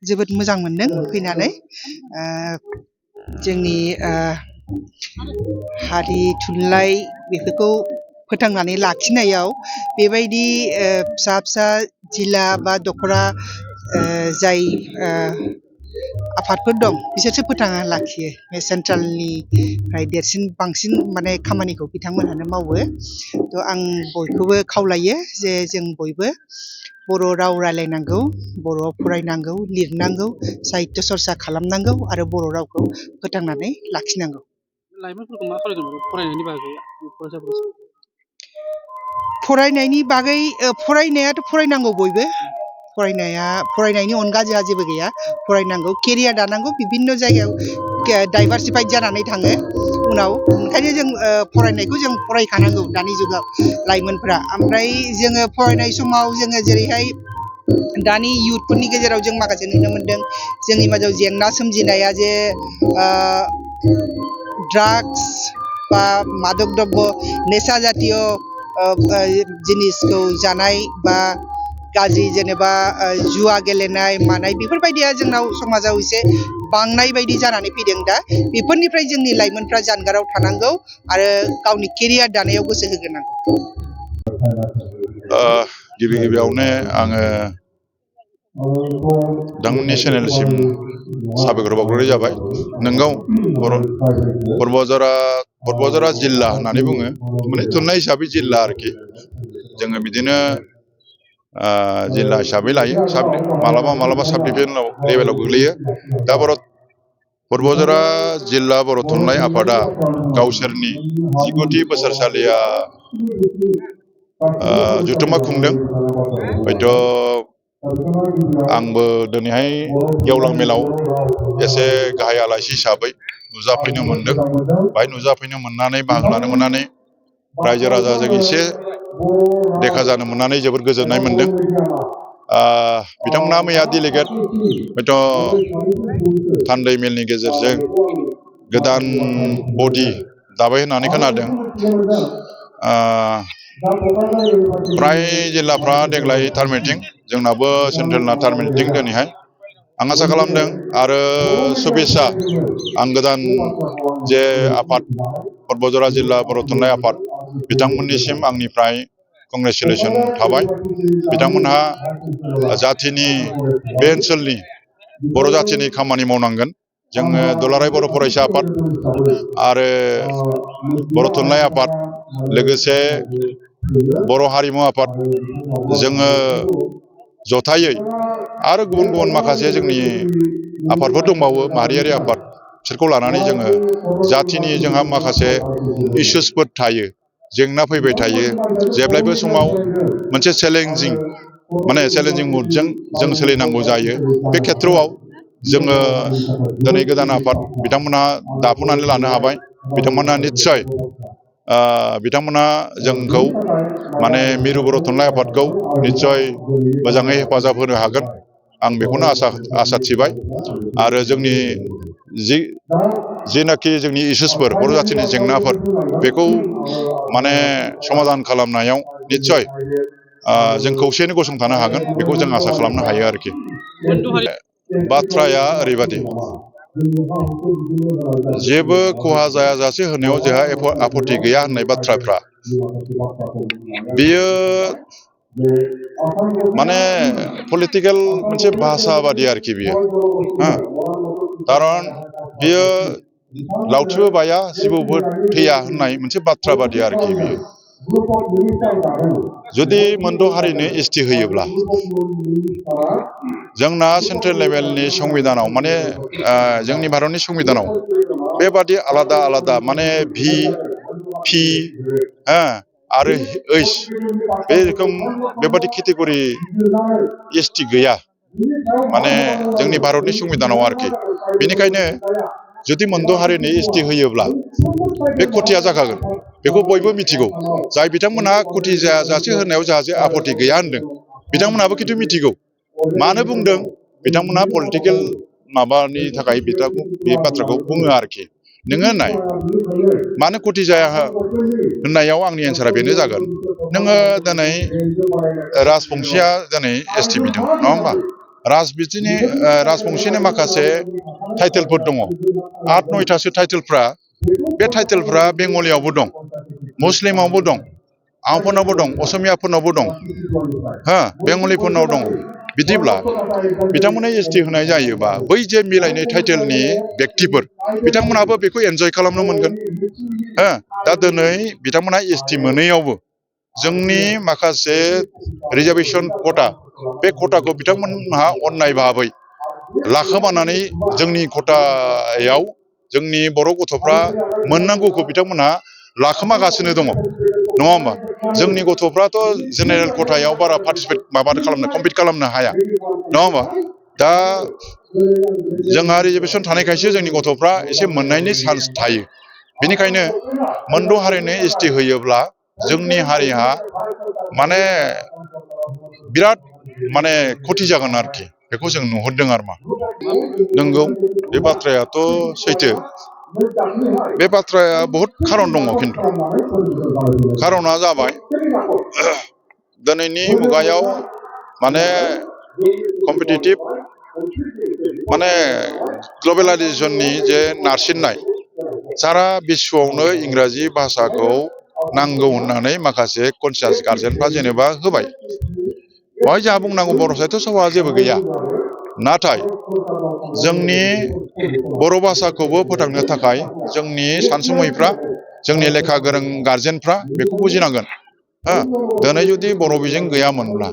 जोबोद मोजां मोनदों फैनानै जोंनि हारि थुनलाइ बेफोरखौ फोथांनानै लाखिनायाव बेबायदि फिसा फिसा जिल्ला बा दख'रा जाय आफादफोर दं बिसोरसो फोथांना लाखियो बे सेन्ट्रेलनिफ्राय देरसिन बांसिन माने खामानिखौ बिथांमोनहानो मावो थ' आं बयखौबो खावलायो जे जों बयबो बर' राव रायलायनांगौ बर'आव फरायनांगौ लिरनांगौ साहित्य चर्चा खालामनांगौ आरो बर' रावखौ फोथांनानै लाखिनांगौ। लाइमोनफोरखौ मा खालामदों फरायनायनि बागै फरायनायनि बागै फरायनायाथ' फरायनांगौ बयबो फरायनायनि अनगा जोंहा जेबो गैया फरायनांगौ केरियार दानांगौ बिभिन्न जायगायाव डाइभारसिफाइड जानानै थाङो उनाव ओंखायनो जों फरायनायखौ जों फरायखानांगौ दानि जुगाव लाइमोनफ्रा ओमफ्राय जोङो फरायनाय समाव जोङो जेरैहाय दानि इयुथफोरनि गेजेराव जों माखासे नुनो मोनदों जोंनि मादाव जेंना सोमजिनाया जे ड्राग्स बा मादक द्रब्य नेशा जातीय जिनिसखौ जानाय बा गाज्रि जेनेबा जुवा गेलेनाय मानाय बेफोरबायदिया जोंनाव समाजाव एसे बांनाय बायदि जानानै फैदों दा बेफोरनिफ्राय जोंनि लाइमोनफ्रा जानगाराव थानांगौ आरो गावनि केरियार दानायाव गोसो होग्रोनांगौ। गिबि गिबियावनो आङो नोंथांमोननि चेनेलसिम साबायखर बावग्रोनाय जाबाय। नोंगौ बरबजरा जिल्ला होननानै बुङो माने थुनलाइ हिसाबै जिल्ला आरोखि जोङो बिदिनो जिल्ला हिसाबै लायो मालाबा साब डिभिजन लेभेलाव गोग्लैयो। दा बरबजरा जिल्ला बर' थुनलाइ आफादा गावसोरनि 19थि बोसोरसालिया जथुम्मा खुंदों। हयथ' आंबो दिनैहाय गेवलां मेलाव एसे गाहाय आलासि हिसाबै नुजाफैनो मोनदों। बाहाय नुजाफैनो मोननानै बाहागो लानो मोननानै रायजो राजाजों एसे देखा जानो मोननानै जोबोद गोजोननाय मोनदों। बिथांमोना मैया डेलिगेट हयथ' थान्दै मेलनि गेजेरजों गोदान बडि दाबाय होननानै खोनादों। फ्राय जिल्लाफ्रा देग्लाय टार्म मिटिं जोंनाबो सेन्ट्रेलना टार्म मिटिं दिनैहाय आं आसा खालामदों आरो सुबेस्सा आं गोदान जे आफाद बरबजरा जिल्ला बर' थुनलाइ आफाद बिथांमोननिसिम आंनिफ्राय कंग्रेसुलेसन थाबाय। बिथांमोनहा जाथिनि बे ओनसोलनि बर' जाथिनि खामानि मावनांगोन। जोङो दुलाराय बर' फरायसा आफाद आरो बर' थुनलाइ आफाद लोगोसे बर' हारिमु आफाद जोङो जथायै आरो गुबुन गुबुन माखासे जोंनि आफादफोर दंबावो माहारियारि आफाद बिसोरखौ लानानै जोङो जाथिनि जोंहा माखासे इसुसफोर थायो जेंना फैबाय थायो जेब्लायबो समाव मोनसे चेलेन्जिं मुडजों जों सोलिनांगौ जायो। बे खेथ्रआव जोङो दिनै गोदान आफाद बिथांमोनहा दाफुंनानै लानो हाबाय। बिथांमोना निस्सय बिथांमोना जोंखौ माने मिरु बर' थुनलाइ आफादखौ निस्सय मोजाङै हेफाजाब होनो हागोन आं बेखौनो आसा थिबाय। आरो जोंनि जिनाखि जोंनि इसुसफोर बर' जाथिनि जेंनाफोर बेखौ माने समाधान खालामनायाव निस्सय जों खौसेयैनो गसंथानो हागोन बेखौ जों आसा खालामनो हायो आरोखि। बाथ्राया ओरैबादि जेबो खहा जायाजासे होनायाव जोंहा आपत्ति गैया होननाय बाथ्राफ्रा बेयो माने पलिटिकेल मोनसे भाषा बादि आरोखि बियो खारन बियो लावथिबो बाया जिबौबो थैया होननाय मोनसे बाथ्रा बादि आरोखि बियो। जुदि मोनद' हारिनो एसटि होयोब्ला जोंना सेन्ट्रेल लेभेलनि संबिधानाव माने जोंनि भारतनि संबिधानाव बेबादि आलादा आलादा माने भि पि आरो ओइस बे रोखोम बेबादि केटेगरि एसटि गैया माने जोंनि भारतनि संबिधानाव आरोखि। बेनिखायनो जुदि मोनद' हारिनि एसटि होयोब्ला बे खथिया जाखागोन बेखौ बयबो मिथिगौ। जाय बिथांमोनहा खथि जायाजासे होनायाव जाहाथे आपत्ति गैया होनदों बिथांमोनहाबो खिन्थु मिथिगौ मानो बुंदों बिथांमोनहा पलिटिकेल माबानि थाखाय बे बाथ्राखौ बुङो आरोखि। नोङो नाय मानो खथि जाया होननायाव आंनि एन्सारा बेनो जागोन नोङो दिनै राजबंसिया दिनै एसटि बिदों नङा होमबा राजबंशिनि माखासे टाइटेलफोर दङ 8-9थासो टाइटेलफ्रा बे टाइटेलफ्रा बेंगलियावबो दं मुस्लिमावबो दं आहमफोरनावबो दं असमियाफोरनावबो दं बेंगलिफोरनाव दं बिदिब्ला बिथांमोननो एसटि होनाय जायोबा बै जे मिलायनाय टाइटेलनि व्यक्तिफोर बिथांमोनाबो बेखौ एन्जय खालामनो मोनगोन दा दिनै बिथांमोना एसटि मोनैयावबो जोंनि माखासे रिजार्भेसन खथा बे खथाखौ बिथांमोनहा अननाय भाबै लाखोमानानै जोंनि खथायाव जोंनि बर' गथ'फ्रा मोननांगौखौ बिथांमोनहा लाखोमागासिनो दङ नङा होमबा जोंनि गथ'फ्राथ' जेनेरेल खथायाव बारा कम्पिट खालामनो हाया नङा होमबा दा जोंहा रिजार्भेसन थानायखायसो जोंनि गथ'फ्रा एसे मोननायनि चान्स थायो बेनिखायनो मोनद' हारिनो एसटि होयोब्ला जोंनि हारिहा माने बिराद माने खथि जागोन आरोखि बेखौ जों नुहुरदों आरो मा नंगौ बे बाथ्रायाथ' सैथो बे बाथ्राया बहुद खारन दङ खिन्थु खारना जाबाय दिनैनि मुगायाव माने कम्पिटिटिभ माने ग्लबेलाइजेसननि जे नारसिननाय सारा बिश्वआवनो इंराजि भाषाखौ नांगौ होननानै माखासे कनसियास गार्जेनफ्रा जेनेबा होबाय बेवहाय जोंहा बुंनांगौ बर' साहित्य सभाआ जेबो गैया नाथाय जोंनि बर' भाषाखौबो फोथांनो थाखाय जोंनि सानसुमैफ्रा जोंनि लेखा गोरों गार्जेनफ्रा बेखौ बुजिनांगोन दिनै जुदि बर' बिजों गैयामोनब्ला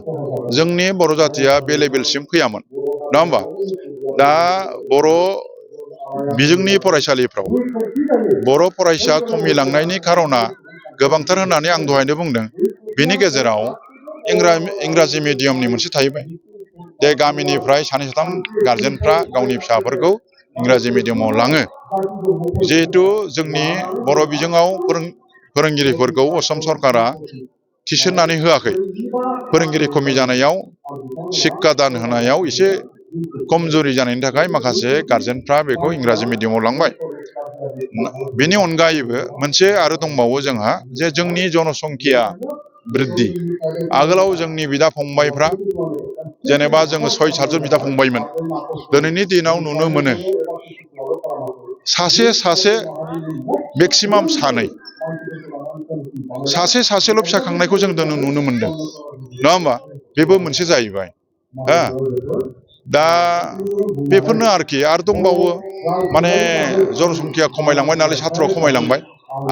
जोंनि बर' जाथिया बे लेभेलसिम फैयामोन नङा होमबा दा बर' बिजोंनि फरायसालिफ्राव बर' फरायसा खमिलांनायनि खारना गोबांथार होननानै आं दहायनो बुंदों बेनि गेजेराव इंराजि मिडियामनि मोनसे थाहैबाय जे गामिनिफ्राय 2-3 गार्जेनफ्रा गावनि फिसाफोरखौ इंराजि मिडियामाव लाङो जिहेथु जोंनि बर' बिजोङाव फोरोंगिरिफोरखौ असम सरकारा थिसननानै होआखै फोरोंगिरि खमि जानायाव शिक्षा दान होनायाव एसे खमजुरि जानायनि थाखाय माखासे गार्जेनफ्रा बेखौ इंराजि मिडियामाव लांबाय बेनि अनगायैबो मोनसे आरो दंबावो जोंहा जे जोंनि जनसंख्या बृद्धि आगोलाव जोंनि बिदा फंबायफ्रा जेनेबा जोङो 6-7 बिदा फंबायमोन दिनैनि दिनाव नुनो मोनो सासे मेक्सिमाम सासेल' फिसा खांनायखौ जों दिनै नुनो मोनदों नङा होमबा बेबो मोनसे जाहैबाय दा बेफोरनो आरोखि आरो दंबावो माने जनसंख्या खमायलांबाय नालाय सात्र खमायलांबाय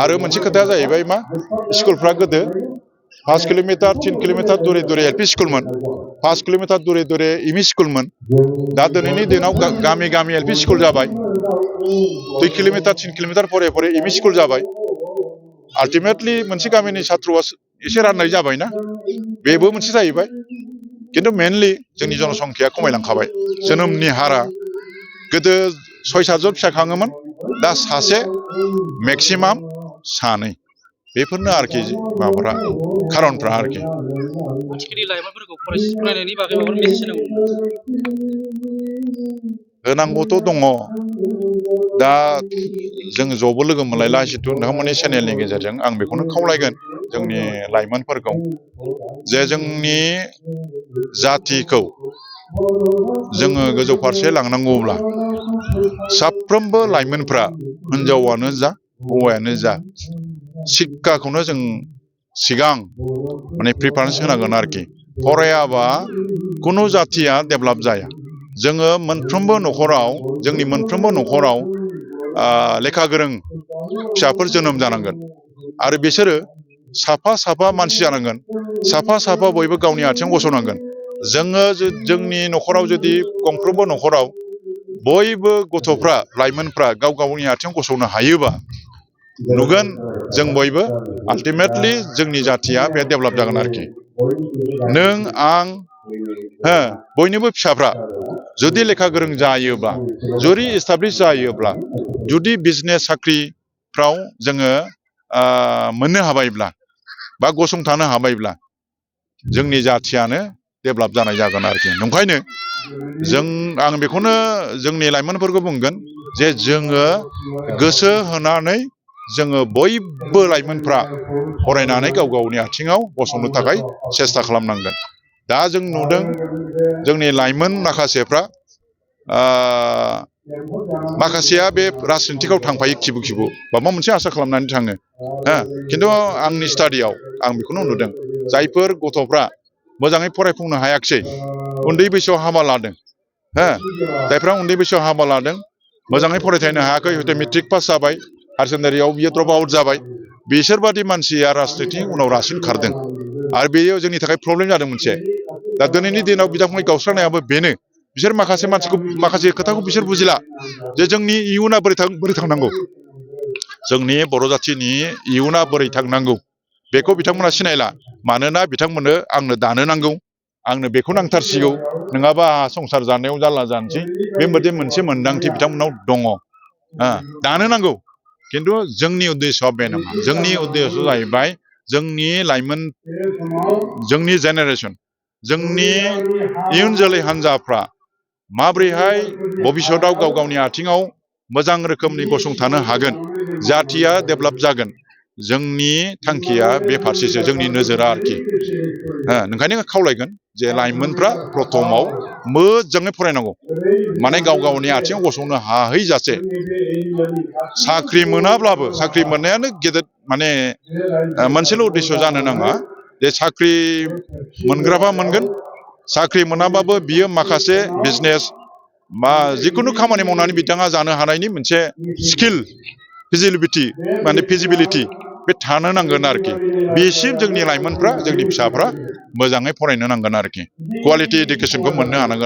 आरो मोनसे खोथाया जाहैबाय मा स्कुलफ्रा गोदो 5 किल'मिटार 3 किल'मिटार दुरे दुरे एलपि स्कुलमोन 5 किल'मिटार दुरे दुरे एमइ स्कुलमोन दा दिनैनि दिनाव गामि गामि एलपि स्कुल जाबाय 2 किल'मिटार 3 किल'मिटार फरे फरे एमइ स्कुल जाबाय आल्टिमेटलि मोनसे गामिनि सात्रआ एसे राननाय जाबायना बेबो मोनसे जाहैबाय खिन्थु मेनलि जोंनि जनसंख्या खमायलांखाबाय जोनोमनि हारा गोदो 6-7 जन फिसा खाङोमोन दा सासे मेक्सिमाम 2 बेफोरनो आरोखि माबाफ्रा खारनफ्रा आरोखि आथिखालनि लाइमोनफोरखौ फरायनायनि बागै माबा मेसेज होनांगौथ' दङ दा जों ज'बो लोगो मोनलायला जितु नोंथांमोननि चेनेलनि गेजेरजों आं बेखौनो खावलायगोन जोंनि लाइमोनफोरखौ जे जोंनि जाथिखौ जोङो गोजौ फारसे लांनांगौब्ला साफ्रोमबो लाइमोनफ्रा हिनजावानो जा हौवायानो जा शिक्षाखौनो जों सिगां माने प्रिफारेन्स होनांगोन आरोखि फरायाबा खुनु जाथिया डेभेलप जाया जोङो मोनफ्रोमबो न'खराव जोंनि मोनफ्रोमबो न'खराव लेखा गोरों फिसाफोर जोनोम जानांगोन आरो बिसोरो साफा मानसि जानांगोन साफा बयबो गावनि आथिङाव गसंनांगोन जोङो जोंनि न'खराव जुदि गंफ्रोमबो न'खराव बयबो गथ'फ्रा लाइमोनफ्रा गाव गावनि आथिङाव गसंनो हायोबा नुगोन जों बयबो आल्टिमेटलि जोंनि जाथिया बे डेभेलप जागोन आरोखि नों आं बयनिबो फिसाफ्रा जुदि लेखा गोरों जायोब्ला जुदि एस्टाब्लिश जायोब्ला जुदि बिजनेस साख्रिफ्राव जोङो मोननो हाबायब्ला बा गसंथानो हाबायब्ला जोंनि जाथियानो डेभेलप जानाय जागोन आरोखि नंखायनो आं बेखौनो जोंनि लाइमोनफोरखौ बुंगोन जे जोङो गोसो होनानै जोङो बयबो लाइमोनफ्रा फरायनानै गाव गावनि आथिङाव गसंनो थाखाय सेस्था खालामनांगोन दा जों नुदों जोंनि लाइमोन माखासेफ्रा माखासेया बे राजनितिकआव थांफायो खिबु माबा मोनसे आसा खालामनानै थाङो खिन्थु आंनि स्टाडियाव आं बेखौनो नुदों जायफोर गथ'फ्रा मोजाङै फरायफुंनो हायाखिसै उन्दै बैसोआव हाबा लादों जायफ्रा उन्दै बैसोआव हाबा लादों मोजाङै फरायथायनो हायाखै हयथ' मेट्रिक पास जाबाय हायार सेकेन्डारियाव बियो ड्रप आउट जाबाय बिसोरबादि मानसिया राजनितिनि उनाव रासिन खारदों आरो बेयो जोंनि थाखाय प्रब्लेम जादों मोनसे दा दिनैनि दिनाव बिदा-फंबाय गावस्रानायाबो बेनो बिसोर माखासे मानसिखौ माखासे खोथाखौ बिसोर बुजिला जे जोंनि इयुना बोरै थांनांगौ जोंनि बर' जाथिनि इयुना बोरै थांनांगौ बेखौ बिथांमोना सिनायला मानोना बिथांमोननो आंनो दानो नांगौ आंनो बेखौ नांथारसिगौ नङाबा संसार जानायाव जारला जानोसै बेबायदि मोनसे मोन्दांथि बिथांमोनाव दङ दानो नांगौ खिन्थु जोंनि उद्देश्यआ बे नङा जोंनि उद्देश्यआ जाहैबाय जोंनि लाइमोन जोंनि जेनेरेसन जोंनि इयुन जोलै हान्जाफ्रा माब्रैहाय भबिष्यतआव गाव गावनि आथिङाव मोजां रोखोमनि गसंथानो हागोन जाथिया डेभेलप जागोन जोंनि थांखिया बे फारसेसो जोंनि नोजोरा आरोखि ओंखायनो खावलायगोन जे लाइमोनफ्रा प्रथमाव मोजाङै फरायनांगौ माने गाव गावनि आथिङाव गसंनो हाहैजासे साख्रि मोनाब्लाबो साख्रि मोननायानो गेदेर माने मोनसेल' उद्देश्य जानो नाङा जे साख्रि मोनग्राबा मोनगोन साख्रि मोनाबाबो बियो माखासे बिजनेस बा जिखुनु खामानि मावनानै बिथाङा जानो हानायनि मोनसे स्किल फिजिबिलिटि बे थानो नांगोन आरोखि बेसिम जोंनि लाइमोनफ्रा जोंनि फिसाफ्रा मोजाङै फरायनो नांगोन आरोखि कुवालिटि इडुकेसनखौ मोननो हानांगोन